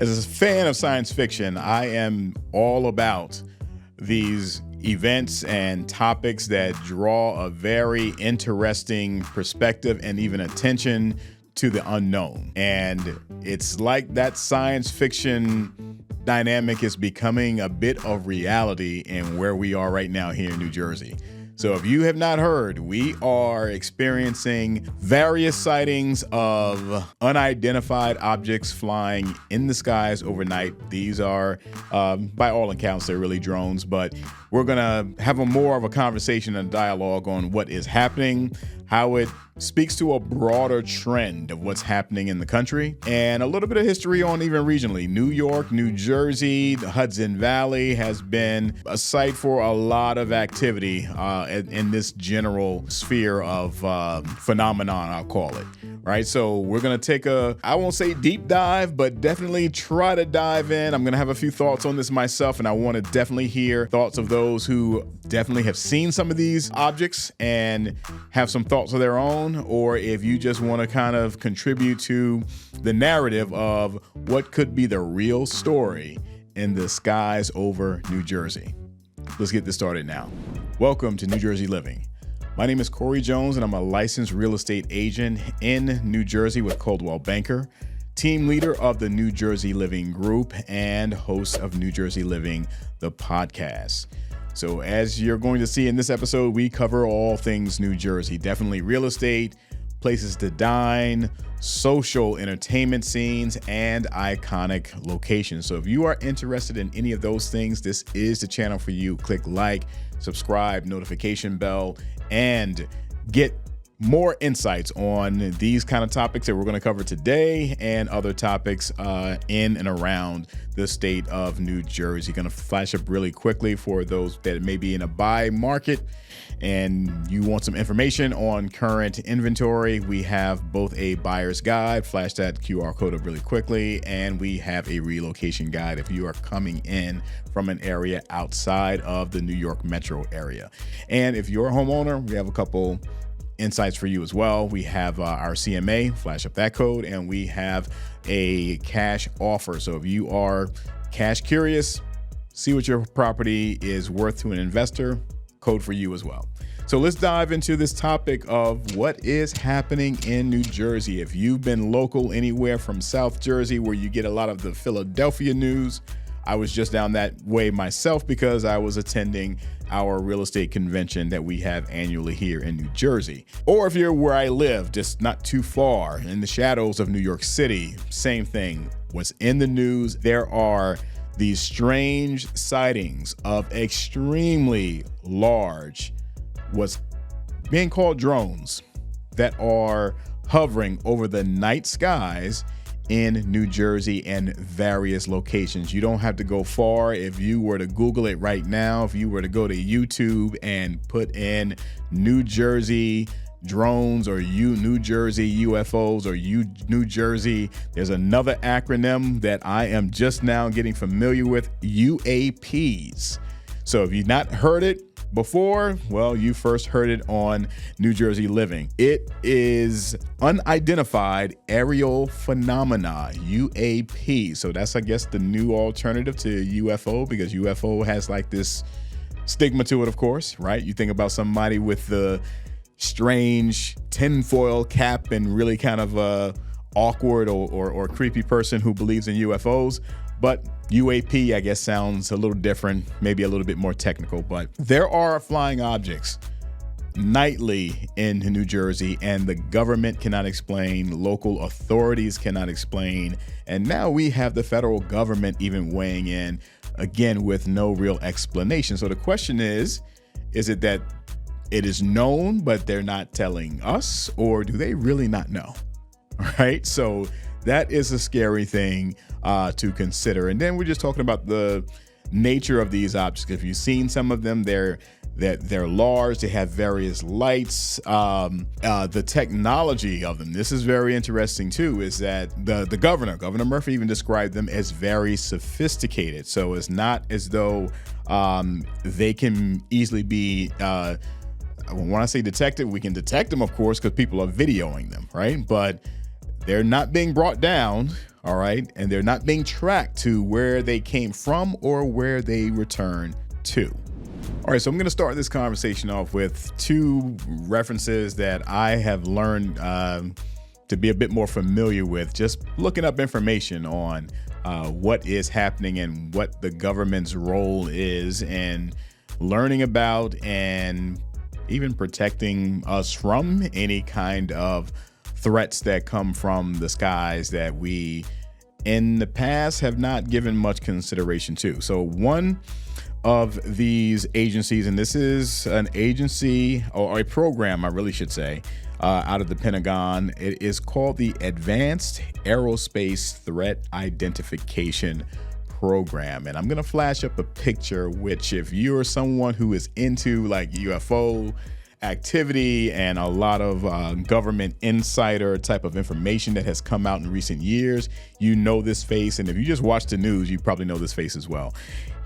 As a fan of science fiction, I am all about these events and topics that draw a very interesting perspective and even attention to the unknown. And it's like that science fiction dynamic is becoming a bit of reality in where we are right now here in New Jersey. So if you have not heard, we are experiencing various sightings of unidentified objects flying in the skies overnight. These are, by all accounts, they're really drones, but we're gonna have more of a conversation and dialogue on what is happening, how it speaks to a broader trend of what's happening in the country, and a little bit of history on even regionally. New York, New Jersey, the Hudson Valley has been a site for a lot of activity in this general sphere of phenomenon, I'll call it. Right, so we're gonna take I won't say deep dive, but definitely try to dive in. I'm gonna have a few thoughts on this myself, and I want to definitely hear thoughts of those who definitely have seen some of these objects and have some thoughts of their own, or if you just want to kind of contribute to the narrative of what could be the real story in the skies over New Jersey. Let's get this started now. Welcome to New Jersey Living. My name is Corey Jones, and I'm a licensed real estate agent in New Jersey with Coldwell Banker, team leader of the New Jersey Living Group, and host of New Jersey Living, the podcast. So as you're going to see in this episode, we cover all things New Jersey, definitely real estate, places to dine, social entertainment scenes, and iconic locations. So if you are interested in any of those things, this is the channel for you. Click like, subscribe, notification bell, and get more insights on these kind of topics that we're going to cover today and other topics in and around the state of New Jersey. Going to flash up really quickly for those that may be in a buy market and you want some information on current inventory. We have both a buyer's guide, flash that QR code up really quickly, and we have a relocation guide if you are coming in from an area outside of the New York metro area. And if you're a homeowner, we have a couple insights for you as well. We have our CMA, flash up that code, and we have a cash offer. So if you are cash curious, see what your property is worth to an investor, code for you as well. So let's dive into this topic of what is happening in New Jersey. If you've been local anywhere from South Jersey, where you get a lot of the Philadelphia news, I was just down that way myself because I was attending our real estate convention that we have annually here in New Jersey. Or if you're where I live, just not too far in the shadows of New York City, same thing. What's in the news, there are these strange sightings of extremely large, what's being called drones, that are hovering over the night skies in New Jersey and various locations. You don't have to go far. If you were to Google it right now, if you were to go to YouTube and put in New Jersey drones or New Jersey UFOs or New Jersey, there's another acronym that I am just now getting familiar with, UAPs. So if you've not heard it before, well, you first heard it on New Jersey Living. It is unidentified aerial phenomena, UAP. So that's, I guess, the new alternative to UFO, because UFO has like this stigma to it, of course, right? You think about somebody with the strange tinfoil cap and really kind of awkward or creepy person who believes in UFOs. But UAP, I guess, sounds a little different, maybe a little bit more technical, but there are flying objects nightly in New Jersey, and the government cannot explain, local authorities cannot explain, and now we have the federal government even weighing in, again, with no real explanation. So the question is it that it is known, but they're not telling us, or do they really not know? All right, so that is a scary thing to consider. And then we're just talking about the nature of these objects. If you've seen some of them, they're large, they have various lights. The technology of them, this is very interesting too, is that the Governor Murphy even described them as very sophisticated. So it's not as though they can easily be, when I say detected, we can detect them, of course, because people are videoing them, right? But they're not being brought down All right. And they're not being tracked to where they came from or where they return to. All right, so I'm going to start this conversation off with two references that I have learned to be a bit more familiar with, just looking up information on what is happening and what the government's role is, and learning about and even protecting us from any kind of threats that come from the skies that we in the past have not given much consideration to. So one of these agencies, and this is an agency or a program, I really should say, out of the Pentagon. It is called the Advanced Aerospace Threat Identification Program. And I'm going to flash up a picture, which if you're someone who is into like UFO activity and a lot of government insider type of information that has come out in recent years, you know this face. And if you just watch the news, you probably know this face as well.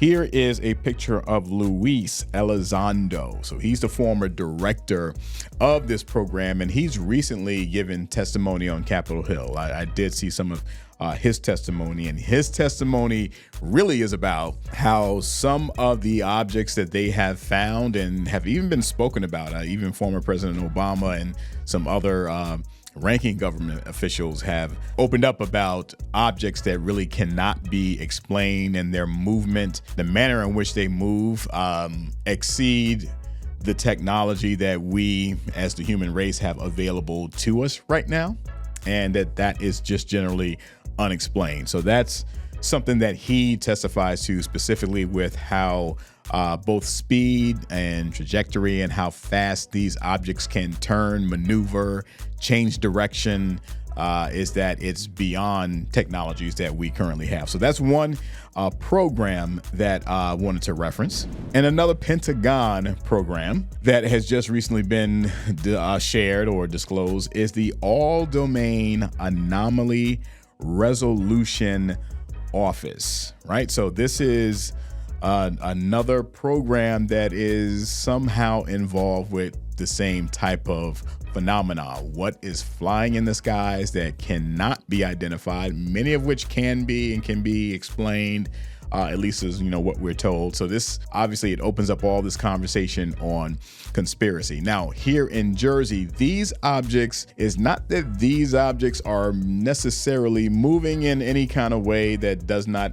Here is a picture of Luis Elizondo. So he's the former director of this program, and he's recently given testimony on Capitol Hill. I did see some of his testimony, and his testimony really is about how some of the objects that they have found and have even been spoken about, even former President Obama and some other ranking government officials have opened up about objects that really cannot be explained, and their movement, the manner in which they move, exceed the technology that we as the human race have available to us right now, and that is just generally unexplained. So that's something that he testifies to, specifically with how both speed and trajectory and how fast these objects can turn, maneuver, change direction, is that it's beyond technologies that we currently have. So that's one program that I wanted to reference. And another Pentagon program that has just recently been shared or disclosed is the All Domain Anomaly Resolution Office, right? So this is another program that is somehow involved with the same type of phenomena. What is flying in the skies that cannot be identified, many of which can be explained, at least as what we're told. So this obviously it opens up all this conversation on conspiracy. Now here in Jersey, these objects, is not that these objects are necessarily moving in any kind of way that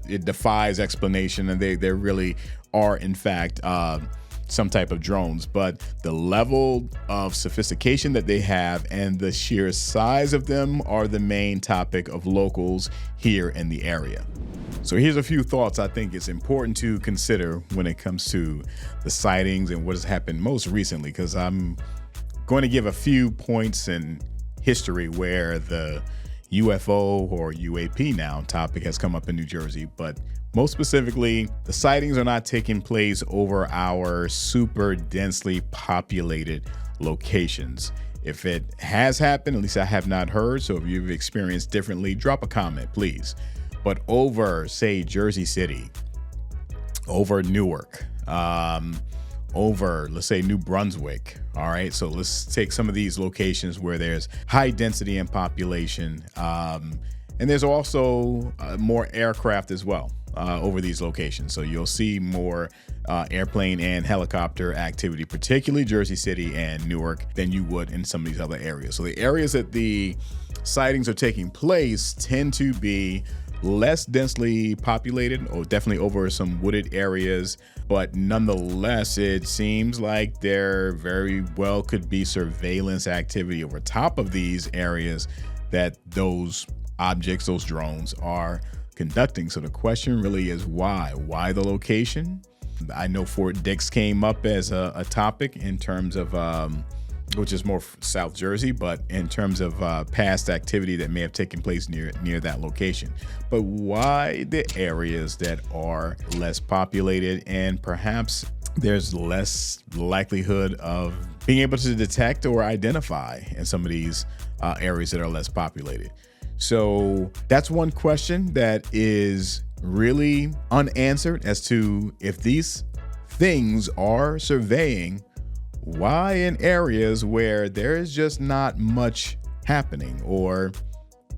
it defies explanation, and they really are in fact some type of drones, but the level of sophistication that they have and the sheer size of them are the main topic of locals here in the area. So here's a few thoughts I think it's important to consider when it comes to the sightings and what has happened most recently, because I'm going to give a few points in history where the UFO or UAP now topic has come up in New Jersey, but most specifically, the sightings are not taking place over our super densely populated locations. If it has happened, at least I have not heard, so if you've experienced differently, drop a comment, please. But over, say, Jersey City, over Newark, over, let's say, New Brunswick, all right? So let's take some of these locations where there's high density in population, and there's also more aircraft as well. Over these locations. So you'll see more airplane and helicopter activity, particularly Jersey City and Newark, than you would in some of these other areas. So the areas that the sightings are taking place tend to be less densely populated, or definitely over some wooded areas, but nonetheless, it seems like there very well could be surveillance activity over top of these areas that those objects, those drones, are conducting. So the question really is why? Why the location? I know Fort Dix came up as a topic in terms of, which is more South Jersey, but in terms of past activity that may have taken place near that location. But why the areas that are less populated and perhaps there's less likelihood of being able to detect or identify in some of these areas that are less populated? So that's one question that is really unanswered as to if these things are surveying, why in areas where there is just not much happening? Or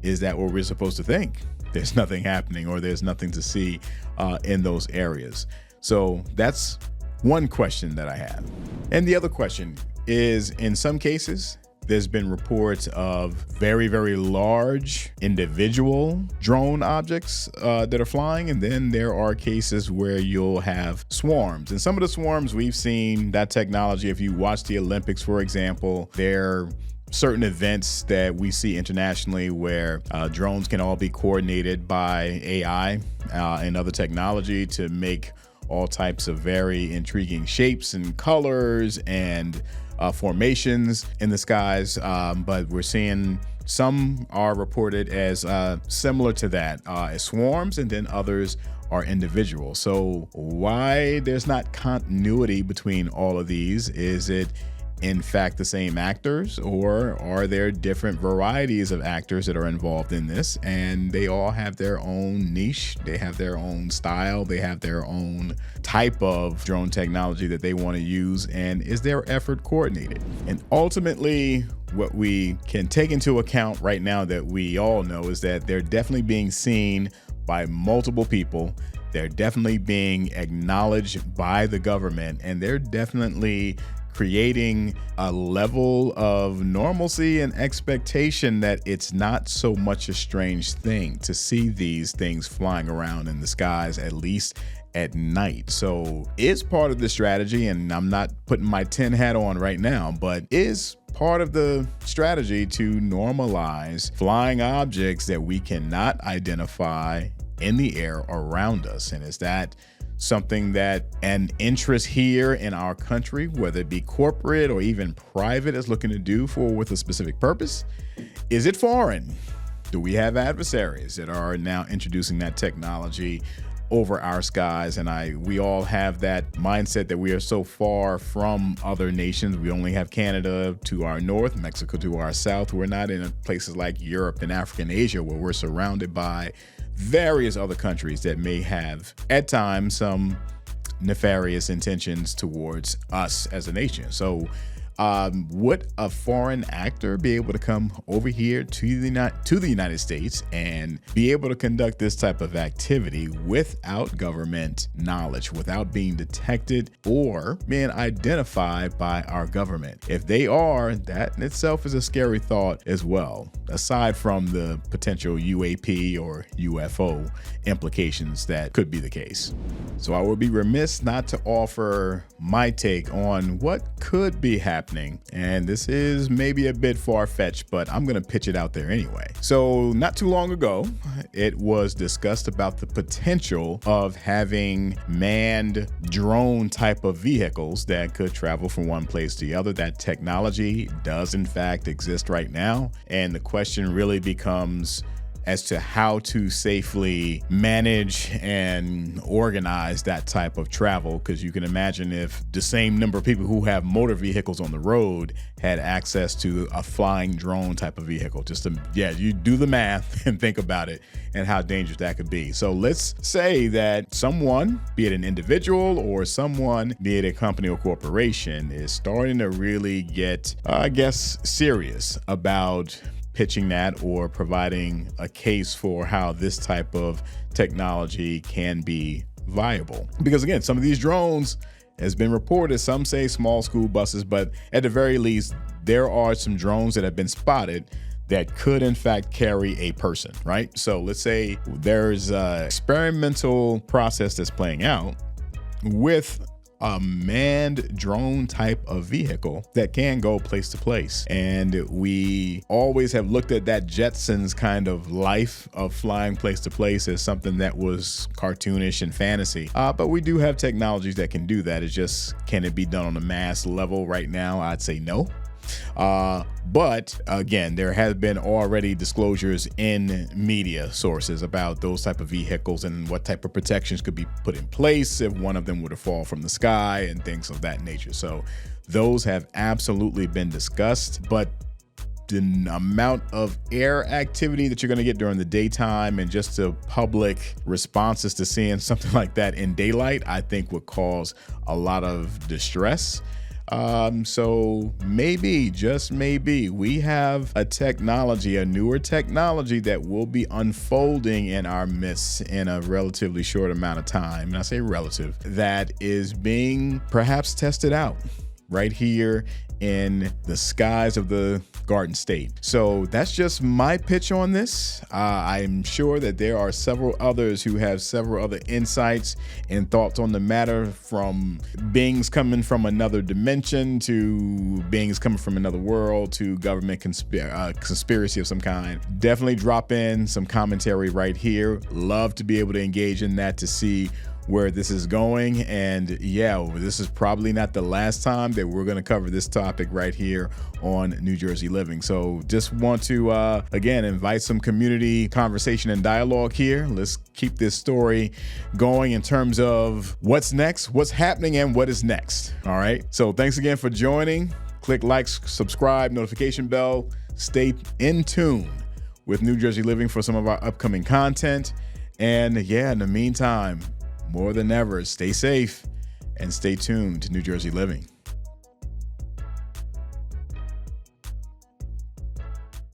is that what we're supposed to think? there's nothing happening or there's nothing to see in those areas. So that's one question that I have. And the other question is, in some cases, there's been reports of very, very large individual drone objects that are flying. And then there are cases where you'll have swarms. And some of the swarms, we've seen that technology. If you watch the Olympics, for example, there are certain events that we see internationally where drones can all be coordinated by AI and other technology to make all types of very intriguing shapes and colors and formations in the skies, but we're seeing some are reported as similar to that as swarms, and then others are individual. So why there's not continuity between all of these? Is it in fact the same actors, or are there different varieties of actors that are involved in this, and they all have their own niche, they have their own style, they have their own type of drone technology that they want to use, and is their effort coordinated? And ultimately, what we can take into account right now that we all know is that they're definitely being seen by multiple people. They're definitely being acknowledged by the government, and they're definitely creating a level of normalcy and expectation that it's not so much a strange thing to see these things flying around in the skies, at least at night. So it's part of the strategy, and I'm not putting my tin hat on right now, but is part of the strategy to normalize flying objects that we cannot identify in the air around us. And is that something that an interest here in our country, whether it be corporate or even private, is looking to do with a specific purpose? Is it foreign? Do we have adversaries that are now introducing that technology over our skies? And we all have that mindset that we are so far from other nations. We only have Canada to our north, Mexico to our south. We're not in places like Europe and Africa and Asia, where we're surrounded by various other countries that may have at times some nefarious intentions towards us as a nation. So would a foreign actor be able to come over here to the United States and be able to conduct this type of activity without government knowledge, without being detected or being identified by our government? If they are, that in itself is a scary thought as well, aside from the potential UAP or UFO implications that could be the case. So I would be remiss not to offer my take on what could be happening. And this is maybe a bit far-fetched, but I'm going to pitch it out there anyway. So not too long ago, it was discussed about the potential of having manned drone type of vehicles that could travel from one place to the other. That technology does in fact exist right now. And the question really becomes as to how to safely manage and organize that type of travel. Because you can imagine if the same number of people who have motor vehicles on the road had access to a flying drone type of vehicle. You do the math and think about it and how dangerous that could be. So let's say that someone, be it an individual or someone, be it a company or corporation, is starting to really get, serious about pitching that or providing a case for how this type of technology can be viable. Because again, some of these drones has been reported, some say small school buses, but at the very least, there are some drones that have been spotted that could in fact carry a person, right? So let's say there's an experimental process that's playing out with a manned drone type of vehicle that can go place to place. And we always have looked at that Jetsons kind of life of flying place to place as something that was cartoonish and fantasy. But we do have technologies that can do that. It's just, can it be done on a mass level right now? I'd say no. But again, there has been already disclosures in media sources about those type of vehicles and what type of protections could be put in place if one of them were to fall from the sky and things of that nature. So those have absolutely been discussed, but the amount of air activity that you're going to get during the daytime and just the public responses to seeing something like that in daylight, I think would cause a lot of distress. So maybe, just maybe, we have a technology, a newer technology that will be unfolding in our midst in a relatively short amount of time. And I say relative, that is being perhaps tested out right here in the skies of the Garden State. So that's just my pitch on this. I'm sure that there are several others who have several other insights and thoughts on the matter, from beings coming from another dimension to beings coming from another world to government conspiracy of some kind. Definitely drop in some commentary right here. Love to be able to engage in that to see where this is going. And yeah, this is probably not the last time that we're going to cover this topic right here on New Jersey Living. So just want to, again, invite some community conversation and dialogue here. Let's keep this story going in terms of what's next, what's happening, and what is next. All right. So thanks again for joining. Click like, subscribe, notification bell. Stay in tune with New Jersey Living for some of our upcoming content. And yeah, in the meantime, more than ever, stay safe and stay tuned to New Jersey Living.